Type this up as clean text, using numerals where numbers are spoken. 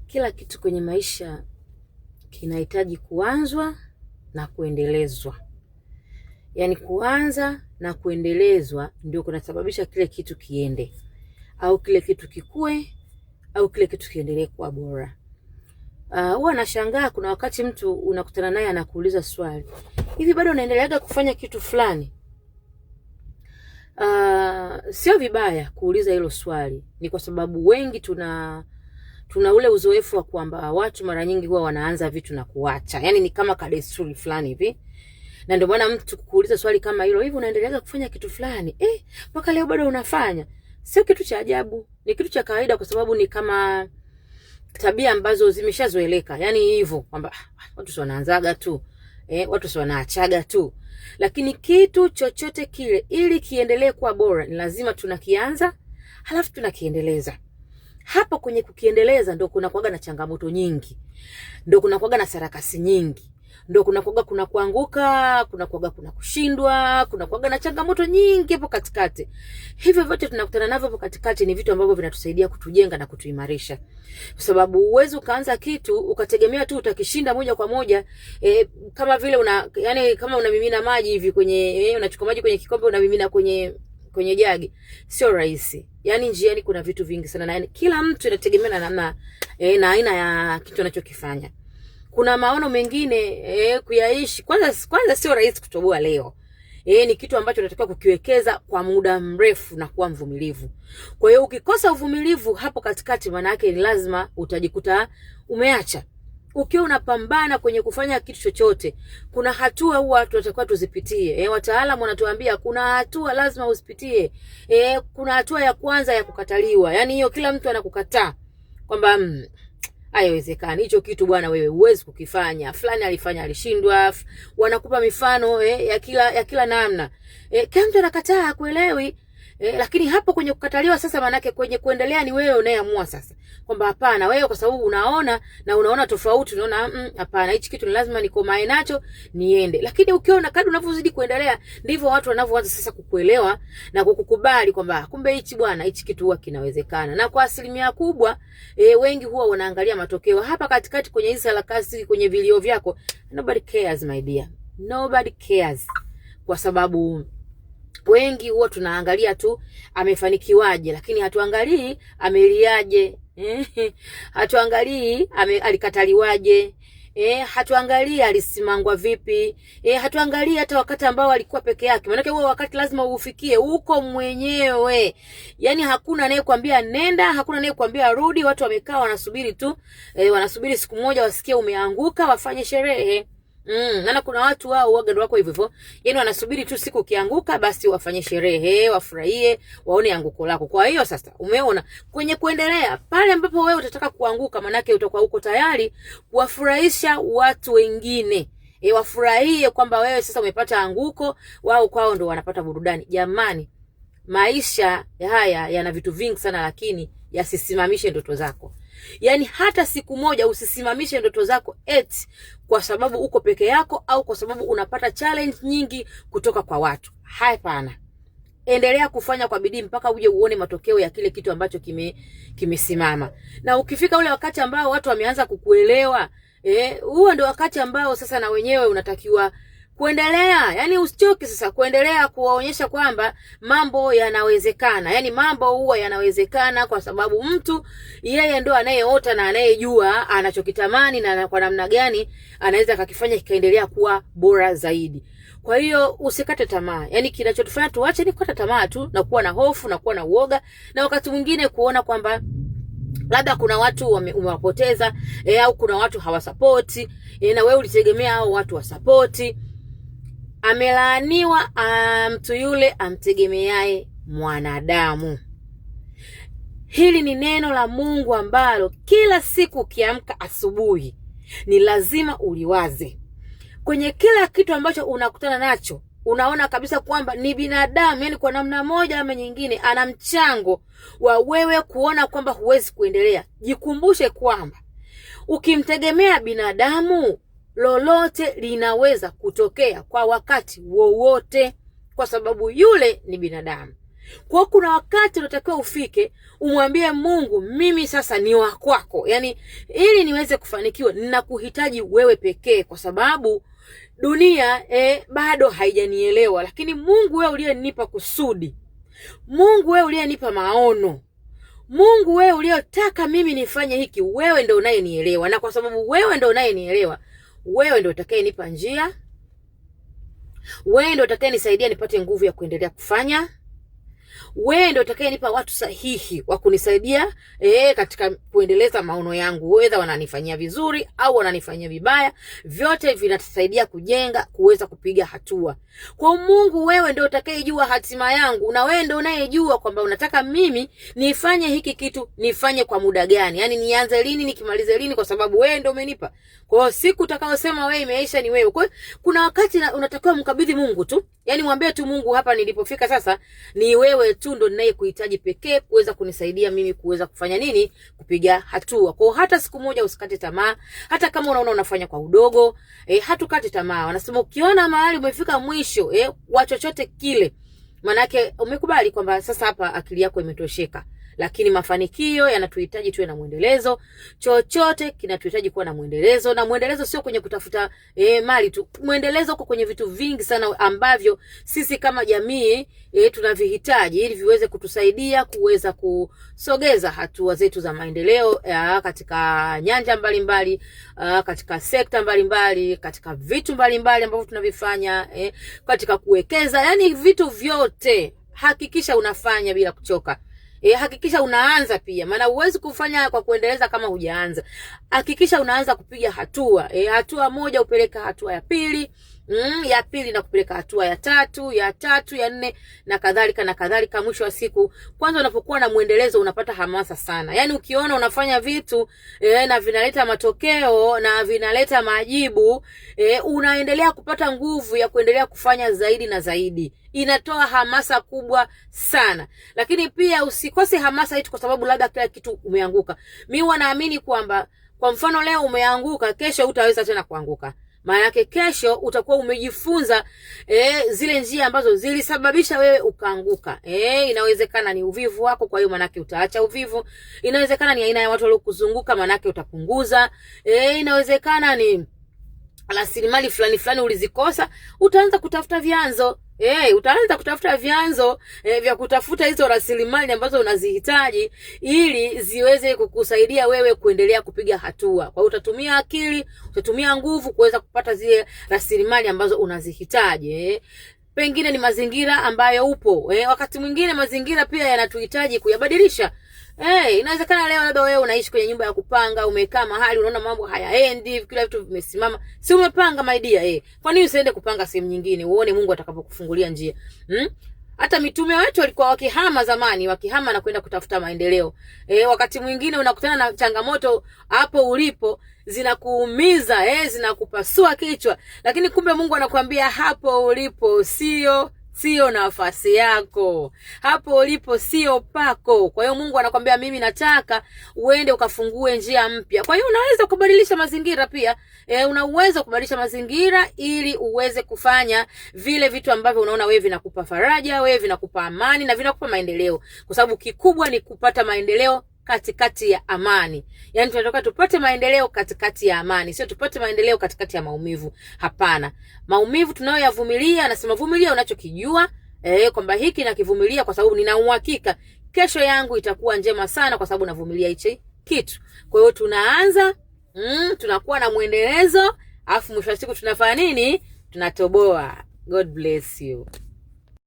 Kila kitu kwenye maisha kinahitaji kuanzwa na kuendelezwa. Yaani kuanza na kuendelezwa ndio kunasababisha kile kitu kiende, au kile kitu kikue, au kile kitu kiendelee kuwa bora. Huwa nashangaa kuna wakati mtu unakutana naye anakuuliza swali, hivi bado unaendeleaga kufanya kitu fulani? Sio vibaya kuuliza hilo swali. Ni kwa sababu wengi tuna ule uzoefu wa kwamba watu mara nyingi huwa wanaanza vitu na kuacha. Yaani ni kama kadesturi fulani hivi. Na ndio maana mtu kuuliza swali kama hilo, hivi unaendelea kufanya kitu fulani? Mpaka leo bado unafanya? Sio kitu cha ajabu, ni kitu cha kawaida, kwa sababu ni kama tabia ambazo zimeshazoeleka. Yaani hivyo kwamba watu sio wanaanzaga tu, watu sio wanaachaga tu. Lakini kitu chochote kile ili kiendelee kuwa bora ni lazima tunakianza, halafu tunakiendeleza. Hapo kwenye kukiendeleza ndio kuna kuaga na changamoto nyingi. Ndio kuna kuaga na sarakasi nyingi. Ndio kuna kuaga kuna kuanguka, kuna kuaga kuna kushindwa, kuna kuaga na changamoto nyingi hapo katikati. Hivyo vyote tunakutana navyo hapo katikati ni vitu ambavyo vinatusaidia kutujenga na kutuimarisha. Kwa sababu uwezo ukaanza kitu ukategemea tu utakishinda moja kwa moja, kama vile yani kama unamimina maji hivi kwenye unachukua maji kwenye kikombe unamimina kwenye jagi. Sio rahisi. Yaani njiani kuna vitu vingi sana, na yani kila mtu inategemea na namna na aina ya kitu anachokifanya. Kuna maono mengine kuyaishi kwanza sio rahisi kutoboa leo. Ni kitu ambacho unatakiwa kukiwekeza kwa muda mrefu na kuwa mvumilivu. Kwa hiyo ukikosa uvumilivu hapo katikati, maana yake ni lazima utajikuta umeacha. Ukiwa unapambana kwenye kufanya kitu chochote, kuna hatua huwa tunatakiwa tuzipitie. Wataalamu wanatuambia kuna hatua lazima uzipitie. Kuna hatua ya kwanza ya kukataliwa. Yaani hiyo kila mtu anakukataa kwamba haiwezekani hicho kitu bwana, wewe huwezi kukifanya. Fulani alifanya alishindwa. Wanakupa mifano ya kila namna. Kila mtu anakataa, kuelewi. Lakini hapo kwenye kukataliwa sasa, manake kwenye kuendelea ni wewe unayeamua sasa. Kwamba hapana, wewe kwa sababu unaona tofauti, unaona hapana, hichi kitu ni lazima nikomae nacho niende. Lakini ukiona kadri unavyozidi kuendelea ndivyo watu wanavyoanza sasa kukuelewa na kukukubali kwamba kumbe hichi kitu huwa kinawezekana. Na kwa asilimia kubwa wengi huwa wanaangalia matokeo. Hapa katikati kwenye hizo harakati, kwenye vilio vyako, nobody cares my dear. Nobody cares. Kwa sababu wengi huwa tunaangalia tu amefanikiwaje, lakini hatuangalii ameliaje. Hatuangalii alikataliwaje. Hatuangalii alisimangwa vipi. Hatuangalii hata wakati ambao alikuwa peke yake. Maana huo wakati lazima ufikie uko mwenyewe. Yaani hakuna anayekwambia nenda, hakuna anayekwambia rudi. Watu wamekaa wanasubiri tu, wanasubiri siku moja wasikie umeanguka wafanye sherehe. Na kuna watu wao waga wako hivyo. Yaani wanasubiri tu siku ukianguka basi wafanye sherehe, wafurahie, waone anguko lako. Kwa hiyo sasa umeona kwenye kuendelea pale ambapo wewe utataka kuanguka, manake utakuwa uko tayari kuwafurahisha watu wengine. Wafurahie kwamba wewe sasa umepata anguko, wao kwao ndo wanapata burudani. Jamani, maisha haya yana vitu vingi sana, lakini yasisimamishe ndoto zako. Yaani hata siku moja usisimamishe ndoto zako kwa sababu uko peke yako au kwa sababu unapata challenge nyingi kutoka kwa watu. Hapana. Endelea kufanya kwa bidii mpaka uje uone matokeo ya kile kitu ambacho kimesimama. Na ukifika ule wakati ambao watu wameanza kukuelewa, huo ndio wakati ambao sasa na wenyewe unatakiwa kuendelea. Yaani usichoke sasa kuendelea kuwaonyesha kwamba mambo yanawezekana. Yaani mambo huwa yanawezekana kwa sababu mtu yeye ndo anayeota na anayejua anachokitamani na kwa namna gani anaweza kakifanya kikaendelea kuwa bora zaidi. Kwa hiyo usikate tamaa. Yaani kinachotufanya tuache ni kukata tamaa tu na kuwa na hofu na kuwa na uoga, na wakati mwingine kuona kwamba labda kuna watu umewapoteza, au kuna watu hawasupporti, na wewe ulitegemea hao watu wasupporti. Amelaaniwa mtu yule amtegemeaye mwanadamu. Hili ni neno la Mungu ambalo kila siku ukiamka asubuhi ni lazima uliwaze. Kwenye kila kitu ambacho unakutana nacho, unaona kabisa kwamba ni binadamu, yani kwa namna moja ama nyingine ana mchango wa wewe kuona kwamba huwezi kuendelea. Jikumbushe kwamba ukimtegemea binadamu, lolote linaweza kutokea kwa wakati wowote, kwa sababu yule ni binadamu. Kwa kuna wakati unatakiwa ufike umwambie Mungu, mimi sasa ni wa kwako. Yani ili niweze kufanikiwa ninakuhitaji wewe pekee, kwa sababu dunia bado haijanielewa. Lakini Mungu wewe uliyenipa kusudi, Mungu wewe uliyenipa maono, Mungu wewe uliyotaka mimi nifanye hiki, wewe ndio unayenielewa. Na kwa sababu wewe ndio unayenielewa, wewe ndio utakayenipa njia, wewe ndio utakayenisaidia nipate nguvu ya kuendelea kufanya, wewe ndio utakayenipa watu sahihi wa kunisaidia katika kuendeleza maono yangu. Whether wananifanyia vizuri au wananifanyia vibaya, vyote vinatusaidia kujenga, kuweza kupiga hatua. Kwa Mungu wewe ndio utakayejua hatima yangu, na wewe ndio unayejua kwamba unataka mimi nifanye hiki kitu, nifanye kwa muda gani. Yani nianze lini, nikimalize lini, kwa sababu wewe ndio umenipa. Kwa hiyo siku utakayosema wewe imeisha ni wewe. Kwa hiyo kuna wakati unatakiwa mkabidhi Mungu tu. Yani mwambie tu Mungu, hapa nilipofika sasa ni wewe tu ndo ninayekuhitaji pekee kuweza kunisaidia mimi kuweza kufanya nini, kupiga hatua. Kwa hata siku moja usikate tamaa, hata kama unaona unafanya kwa udogo, hatukate tamaa. Wanasema ukiona mahali umefika mwisho wa chochote kile, manake umekubali kwamba sasa hapa akili yako imetosheka. Lakini mafanikio yanatuhitaji tuwe na muendelezo. Chochote kinatuhitaji kuwa na muendelezo, na muendelezo sio kwenye kutafuta mali tu. Muendelezo uko kwenye vitu vingi sana ambavyo sisi kama jamii tunavihitaji ili viweze kutusaidia kuweza kusogeza hatua zetu za maendeleo katika nyanja mbalimbali, katika sekta mbalimbali, katika vitu mbalimbali ambavyo tunavifanya, katika kuwekeza. Yani vitu vyote hakikisha unafanya bila kuchoka. Hakikisha unaanza pia, maana huwezi kufanya kwa kuendeleza kama hujaanza. Hakikisha unaanza kupiga hatua. Hatua moja upeleka hatua ya pili, ya pili na kupeleka hatua ya tatu, ya nne na kadhalika na kadhalika. Mwisho wa siku, kwanza unapokuwa na muendelezo unapata hamasa sana. Yani ukiona unafanya vitu na vinaleta matokeo na vinaleta majibu, unaendelea kupata nguvu ya kuendelea kufanya zaidi na zaidi. Inatoa hamasa kubwa sana. Lakini pia usikose hamasa hitu kwa sababu labda kila kitu umeanguka. Mimi wanaamini kwamba kwa mfano leo umeanguka, kesho hutaweza tena kuanguka. Maana yake kesho utakuwa umejifunza zile njia ambazo zilisababisha wewe ukaanguka. Inawezekana ni uvivu wako, kwa hiyo maana yake utaacha uvivu. Inawezekana ni aina ya watu waliokuzunguka, maana yake utapunguza. Inawezekana ni rasilimali fulani ulizikosa, utaanza kutafuta vyanzo. Utaanza kutafuta vyanzo vya kutafuta hizo rasilimali ambazo unazihitaji ili ziweze kukusaidia wewe kuendelea kupiga hatua. Kwa hiyo utatumia akili, utatumia nguvu kuweza kupata zile rasilimali ambazo unazihitaji. Pengine ni mazingira ambayo upo. Wakati mwingine mazingira pia yanatuhitaji kuyabadilisha. Inawezekana leo labda wewe unaishi kwenye nyumba ya kupanga, umekaa mahali unaona mambo hayaendi, kila vitu vimesimama. Si umepanga my dear, kwa nini usiende kupanga sehemu nyingine uone Mungu atakapokufungulia njia? Hata mitume wetu walikuwa wakihama zamani, wakihama na kwenda kutafuta maendeleo. Wakati mwingine unakutana na changamoto hapo ulipo, zinakuumiza, zinakupasua kichwa, lakini kumbe Mungu anakuambia hapo ulipo sio nafasi yako. Hapo ulipo sio pako. Kwa hiyo Mungu anakuambia mimi nataka uende ukafungue njia mpya. Kwa hiyo unaweza kubadilisha mazingira pia. Unaweza kubadilisha mazingira ili uweze kufanya vile vitu ambavyo unaona wewe vinakupa faraja, wewe vinakupa amani na vinakupa maendeleo. Kwa sababu kikubwa ni kupata maendeleo katikati ya amani. Yani tunataka tupate maendeleo katikati ya amani, sio tupate maendeleo katikati ya maumivu. Hapana. Maumivu tunayoyavumilia, anasema vumilia unachokijua, kwamba hiki nakivumilia kwa sababu nina uhakika kesho yangu itakuwa njema sana kwa sababu navumilia hichi kitu. Kwa hiyo tunaanza, tunakuwa na muendelezo, afu mwisho wa siku tunafanya nini? Tunatoboa. God bless you.